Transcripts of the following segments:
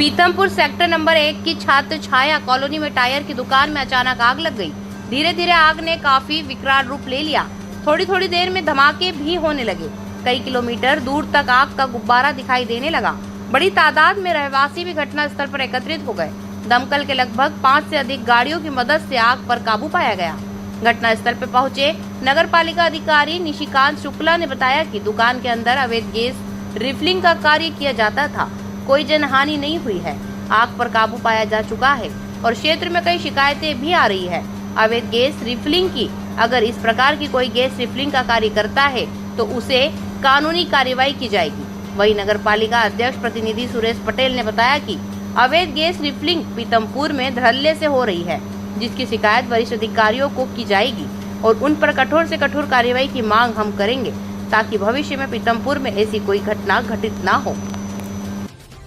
Pithampur sector number 1 की छात्र छाया colony में टायर की दुकान में अचानक आग लग गई। धीरे धीरे आग ने काफी विकराल रूप ले लिया। थोड़ी थोड़ी देर में धमाके भी होने लगे। कई किलोमीटर दूर तक आग का गुब्बारा दिखाई देने लगा। बड़ी तादाद में रहवासी भी घटना स्थल पर एकत्रित हो गए। दमकल के लगभग 5 से अधिक गाड़ियों की मदद से आग पर काबू पाया गया। घटना स्थल पर पहुंचे नगर पालिका अधिकारी निशिकांत शुक्ला ने बताया कि दुकान के अंदर अवैध गैस रिफिलिंग का कार्य किया जाता था। कोई जनहानि नहीं हुई है। आग पर काबू पाया जा चुका है और क्षेत्र में कई शिकायतें भी आ रही है अवैध गैस रिफिलिंग की। अगर इस प्रकार की कोई गैस रिफिलिंग का कार्य करता है तो उसे कानूनी कार्रवाई की जाएगी। वहीं नगर पालिका अध्यक्ष प्रतिनिधि सुरेश पटेल ने बताया कि अवैध गैस रिफिलिंग पीतमपुर में धड़ल्ले से हो रही है, जिसकी शिकायत वरिष्ठ अधिकारियों को की जाएगी और उन पर कठोर से कठोर कार्रवाई की मांग हम करेंगे ताकि भविष्य में पीतमपुर में ऐसी कोई घटना घटित ना हो।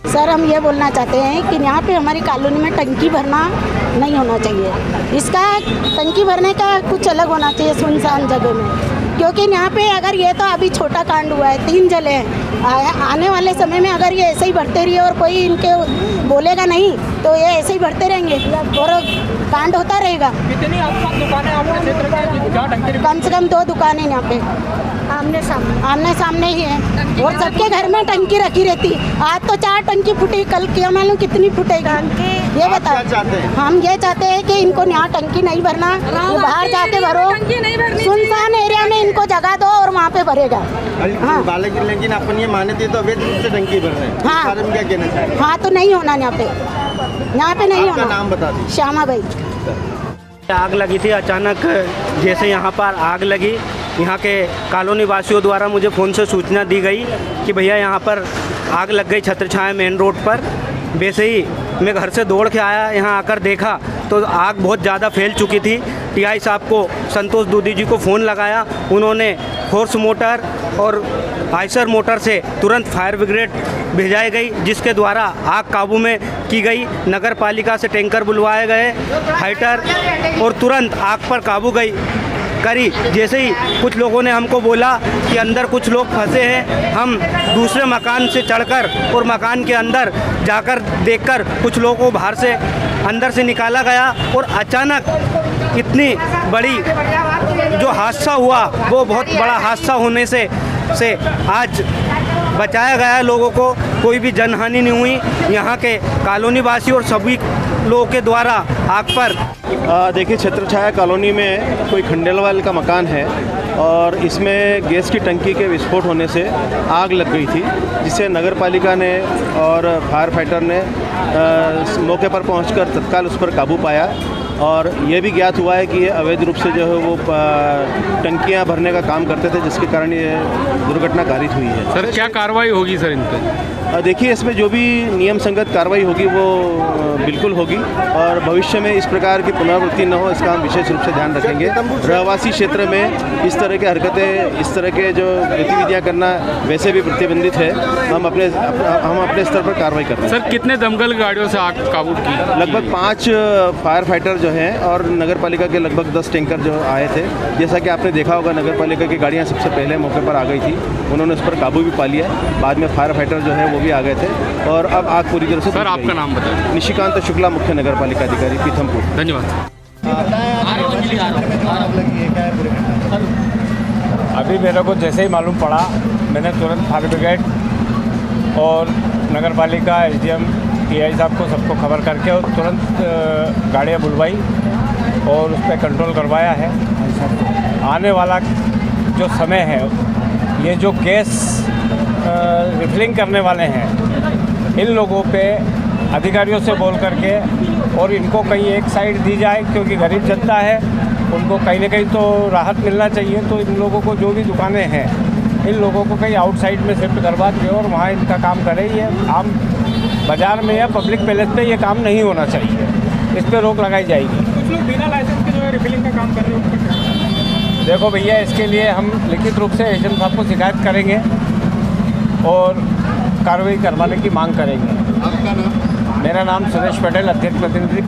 सर, हम ये बोलना चाहते हैं कि यहाँ पे हमारी कॉलोनी में टंकी भरना नहीं होना चाहिए। इसका टंकी भरने का कुछ अलग होना चाहिए सुनसान जगह में, क्योंकि यहाँ पे अगर ये तो अभी छोटा कांड हुआ है, 3 जले हैं। आने वाले समय में अगर ये ऐसे ही बढ़ते रहिए और कोई इनके बोलेगा नहीं तो ये ऐसे ही बढ़ते रहेंगे और कांड होता रहेगा। कितनी आसपास दुकानें आपके क्षेत्र में जहाँ टंकी? कम से कम 2 दुकानें यहाँ पे आमने सामने ही है और सबके घर में टंकी रखी रहती। आज तो 4 टंकी फूटी, कल क्या मालूम कितनी फूटेगी। ये बताओ। हम ये चाहते हैं कि इनको यहाँ टंकी नहीं भरना, वो बाहर जाके भरो, सुनसान एरिया में इनको जगह दो और वहाँ पे भरेगा। हाँ, लेकिन अपन ये मानते तो अवैध रूप से टंकी भर रहे हैं। हाँ, क्या कहना चाहिए? हाँ, तो नहीं होना यहाँ पे नहीं होना। नाम बता दीजिए। श्यामा भाई। आग लगी थी अचानक। जैसे यहाँ पर आग लगी, यहाँ के कॉलोनी वासियों द्वारा मुझे फ़ोन से सूचना दी गई कि भैया यहाँ पर आग लग गई छत्र छाया मेन रोड पर। वैसे ही मैं घर से दौड़ के आया, यहाँ आकर देखा तो आग बहुत ज़्यादा फैल चुकी थी। टीआई साहब को, संतोष दूधी जी को फ़ोन लगाया। उन्होंने फोर्स मोटर और आइसर मोटर से तुरंत फायर ब्रिगेड भेजाई गई, जिसके द्वारा आग काबू में की गई। नगर पालिका से टैंकर बुलवाए गए, फाइटर, और तुरंत आग पर काबू करी। जैसे ही कुछ लोगों ने हमको बोला कि अंदर कुछ लोग फंसे हैं, हम दूसरे मकान से चढ़कर और मकान के अंदर जाकर देखकर कुछ लोगों को बाहर से अंदर से निकाला गया और अचानक इतनी बड़ी जो हादसा हुआ वो बहुत बड़ा हादसा होने से आज बचाया गया लोगों को। कोई भी जनहानि नहीं हुई। यहाँ के कॉलोनी वासी और सभी लोगों के द्वारा आग पर देखिए, छत्र छाया कॉलोनी में कोई खंडेलवाल का मकान है और इसमें गैस की टंकी के विस्फोट होने से आग लग गई थी, जिससे नगर पालिका ने और फायर फाइटर ने मौके पर पहुंचकर तत्काल उस पर काबू पाया और ये भी ज्ञात हुआ है कि ये अवैध रूप से जो है वो टंकियां भरने का काम करते थे, जिसके कारण ये दुर्घटना कारित हुई है। सर, क्या कार्रवाई होगी सर इन पर? देखिए, इसमें जो भी नियम संगत कार्रवाई होगी वो बिल्कुल होगी और भविष्य में इस प्रकार की पुनरावृत्ति न हो, इसका हम विशेष रूप से ध्यान रखेंगे। रहवासी क्षेत्र में इस तरह की हरकतें, इस तरह के जो गतिविधियां करना वैसे भी प्रतिबंधित है। हम अपने स्तर पर कार्रवाई करते हैं। सर, कितने दमकल गाड़ियों से आग काबू की? लगभग 5 फायर फाइटर जो हैं और नगर पालिका के लगभग 10 टैंकर जो आए थे। जैसा कि आपने देखा होगा, नगर पालिका की गाड़ियाँ सबसे पहले मौके पर आ गई थी, उन्होंने उस पर काबू भी पा लिया। बाद में फायर फाइटर जो है वो भी आ गए थे और अब आग पूरी तरह से। सर, आपका नाम बताइए। निशिकांत शुक्ला, मुख्य नगर पालिका अधिकारी, पीथमपुर। धन्यवाद। अभी मेरे को जैसे ही मालूम पड़ा, मैंने तुरंत फायर ब्रिगेड और नगर पालिका, एसडीएम, टीआई साहब को सबको खबर करके और तुरंत गाड़ियाँ बुलवाई और उस पर कंट्रोल करवाया है। आने वाला जो समय है, ये जो गैस रिफिलिंग करने वाले हैं, इन लोगों पे अधिकारियों से बोल करके और इनको कहीं एक साइड दी जाए, क्योंकि गरीब जनता है, उनको कहीं ना कहीं तो राहत मिलना चाहिए। तो इन लोगों को, जो भी दुकानें हैं, इन लोगों को कहीं आउटसाइड में शिफ्ट करवा के और वहाँ इनका काम करें। ये आम बाज़ार में या पब्लिक पैलेस पे ये काम नहीं होना चाहिए, इस पर रोक लगाई जाएगी। कुछ लोग बिना लाइसेंस के जो है रिफिलिंग का काम कर रहे हैं। देखो भैया, इसके लिए हम लिखित रूप से एसडीएम साहब को शिकायत करेंगे और कार्रवाई करवाने की मांग करेंगे। आपका नाम? मेरा नाम सुरेश पटेल, अध्यक्ष प्रतिनिधि